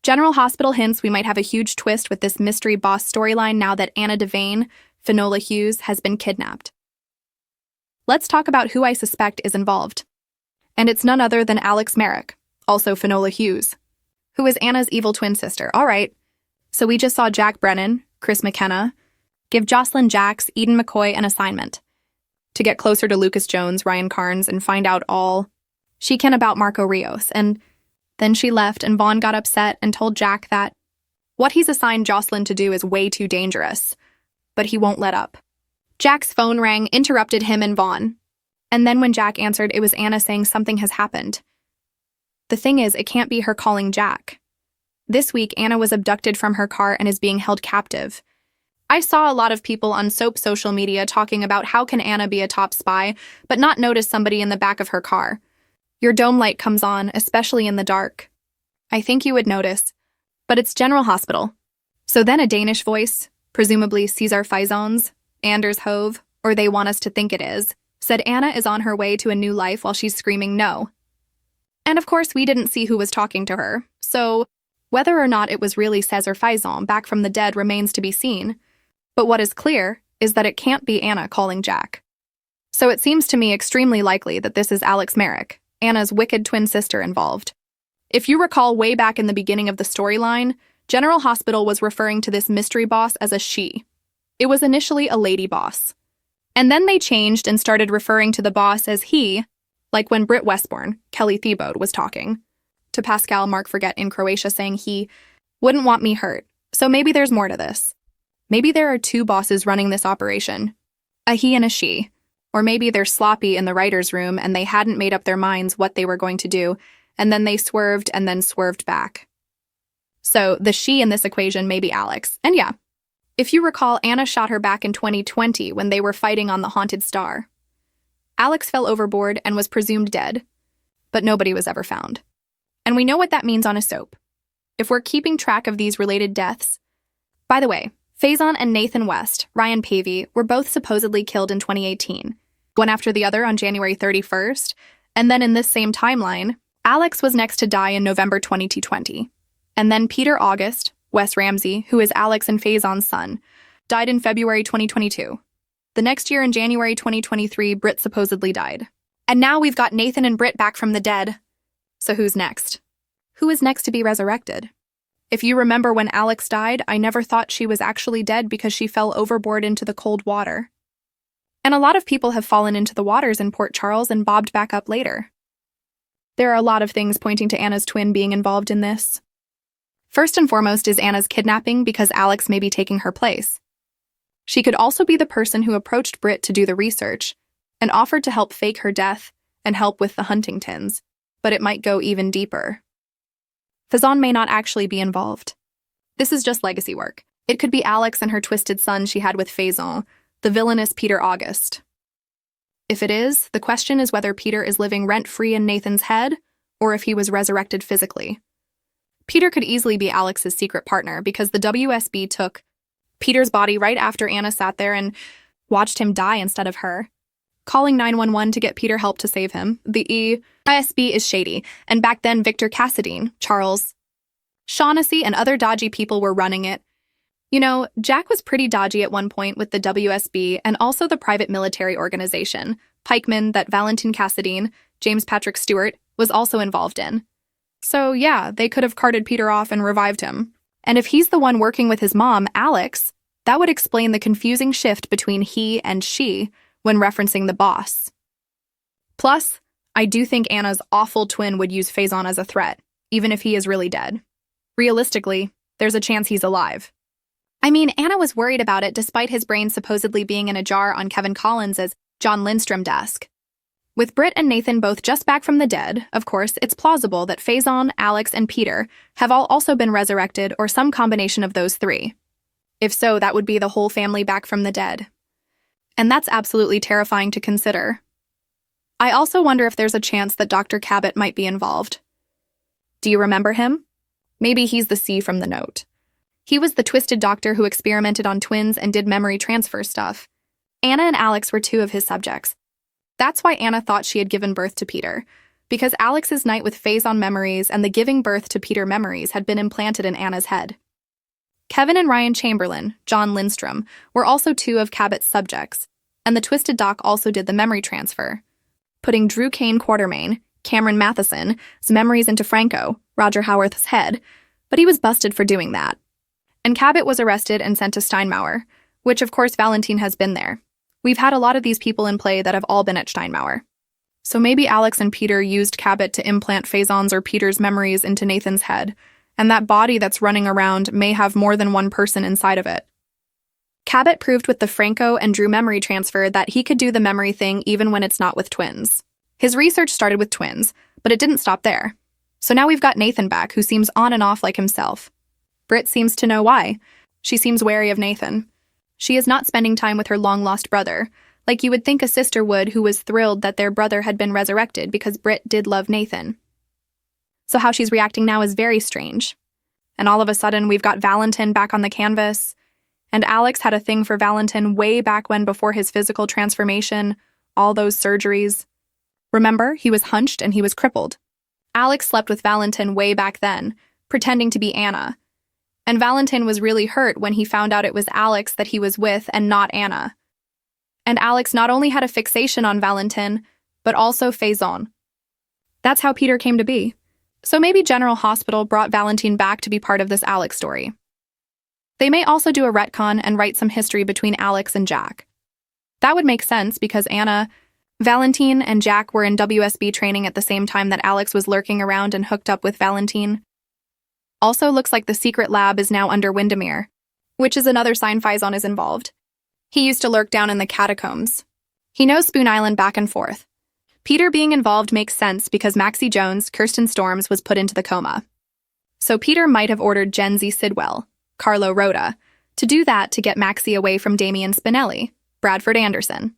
General Hospital hints we might have a huge twist with this mystery boss storyline now that Anna Devane, Finola Hughes, has been kidnapped. Let's talk about who I suspect is involved. And it's none other than Alex Merrick, also Finola Hughes, who is Anna's evil twin sister. All right, so we just saw Jack Brennan, Chris McKenna, give Jocelyn Jacks, Eden McCoy an assignment to get closer to Lucas Jones, Ryan Carnes, and find out all she can about Marco Rios. And then she left, and Vaughn got upset and told Jack that what he's assigned Jocelyn to do is way too dangerous, but he won't let up. Jack's phone rang, interrupted him and Vaughn. And then when Jack answered, it was Anna saying something has happened. The thing is, it can't be her calling Jack. This week, Anna was abducted from her car and is being held captive. I saw a lot of people on Soap social media talking about how can Anna be a top spy, but not notice somebody in the back of her car. Your dome light comes on, especially in the dark. I think you would notice. But it's General Hospital. So then a Danish voice, presumably Cesar Faison's, Anders Hove, or they want us to think it is, said Anna is on her way to a new life while she's screaming no. And of course, we didn't see who was talking to her, so whether or not it was really Cesar Faison back from the dead remains to be seen. But what is clear is that it can't be Anna calling Jack. So it seems to me extremely likely that this is Alex Merrick, Anna's wicked twin sister, involved. If you recall way back in the beginning of the storyline, General Hospital was referring to this mystery boss as a she. It was initially a lady boss. And then they changed and started referring to the boss as he, like when Britt Westbourne, Kelly Thiebaud, was talking to Pascal Mark Forget in Croatia, saying he wouldn't want me hurt. So maybe there's more to this. Maybe there are two bosses running this operation, a he and a she. Or maybe they're sloppy in the writer's room and they hadn't made up their minds what they were going to do, and then they swerved and then swerved back. So the she in this equation may be Alex. And yeah, if you recall, Anna shot her back in 2020 when they were fighting on the Haunted Star. Alex fell overboard and was presumed dead, but nobody was ever found. And we know what that means on a soap. If we're keeping track of these related deaths. By the way, Faison and Nathan West, Ryan Pavey, were both supposedly killed in 2018, one after the other on January 31st, and then in this same timeline, Alex was next to die in November 2020. And then Peter August, Wes Ramsey, who is Alex and Faison's son, died in February 2022. The next year in January 2023, Britt supposedly died. And now we've got Nathan and Britt back from the dead. So who's next? Who is next to be resurrected? If you remember when Alex died, I never thought she was actually dead because she fell overboard into the cold water. And a lot of people have fallen into the waters in Port Charles and bobbed back up later. There are a lot of things pointing to Anna's twin being involved in this. First and foremost is Anna's kidnapping because Alex may be taking her place. She could also be the person who approached Britt to do the research and offered to help fake her death and help with the Huntingtons, but it might go even deeper. Faison may not actually be involved. This is just legacy work. It could be Alex and her twisted son she had with Faison, the villainous Peter August. If it is, the question is whether Peter is living rent-free in Nathan's head or if he was resurrected physically. Peter could easily be Alex's secret partner because the WSB took Peter's body right after Anna sat there and watched him die instead of her, calling 911 to get Peter help to save him. The ISB is shady, and back then Victor Cassadine, Charles Shaughnessy, and other dodgy people were running it. You know, Jack was pretty dodgy at one point with the WSB and also the private military organization, Pikeman, that Valentin Cassadine, James Patrick Stewart, was also involved in. So yeah, they could have carted Peter off and revived him. And if he's the one working with his mom, Alex, that would explain the confusing shift between he and she when referencing the boss. Plus, I do think Anna's awful twin would use Faison as a threat, even if he is really dead. Realistically, there's a chance he's alive. I mean, Anna was worried about it despite his brain supposedly being in a jar on Kevin Collins' John Lindstrom desk. With Britt and Nathan both just back from the dead, of course, it's plausible that Faison, Alex, and Peter have all also been resurrected or some combination of those three. If so, that would be the whole family back from the dead. And that's absolutely terrifying to consider. I also wonder if there's a chance that Dr. Cabot might be involved. Do you remember him? Maybe he's the C from the note. He was the twisted doctor who experimented on twins and did memory transfer stuff. Anna and Alex were two of his subjects. That's why Anna thought she had given birth to Peter. because Alex's night with Faison memories and the giving birth to Peter memories had been implanted in Anna's head. Kevin and Ryan Chamberlain, John Lindstrom, were also two of Cabot's subjects, and the Twisted Doc also did the memory transfer, putting Drew Kane Quartermain, Cameron Matheson's memories into Franco, Roger Howarth's head, but he was busted for doing that. And Cabot was arrested and sent to Steinmauer, which of course Valentine has been there. We've had a lot of these people in play that have all been at Steinmauer. So maybe Alex and Peter used Cabot to implant Faison's or Peter's memories into Nathan's head, and that body that's running around may have more than one person inside of it. Cabot proved with the Franco and Drew memory transfer that he could do the memory thing even when it's not with twins. His research started with twins, but it didn't stop there. So now we've got Nathan back, who seems on and off like himself. Britt seems to know why. She seems wary of Nathan. She is not spending time with her long-lost brother, like you would think a sister would who was thrilled that their brother had been resurrected because Britt did love Nathan. So how she's reacting now is very strange. And all of a sudden, we've got Valentin back on the canvas, and Alex had a thing for Valentin way back when before his physical transformation, all those surgeries. Remember, he was hunched and he was crippled. Alex slept with Valentin way back then, pretending to be Anna. And Valentin was really hurt when he found out it was Alex that he was with and not Anna. And Alex not only had a fixation on Valentin, but also Faison. That's how Peter came to be. So maybe General Hospital brought Valentine back to be part of this Alex story. They may also do a retcon and write some history between Alex and Jack. That would make sense because Anna, Valentine, and Jack were in WSB training at the same time that Alex was lurking around and hooked up with Valentine. Also looks like the secret lab is now under Windermere, which is another sign Faison is involved. He used to lurk down in the catacombs. He knows Spoon Island back and forth. Peter being involved makes sense because Maxie Jones, Kirsten Storms, was put into the coma. So Peter might have ordered Gen Z Sidwell, Carlo Rhoda, to do that to get Maxie away from Damian Spinelli, Bradford Anderson.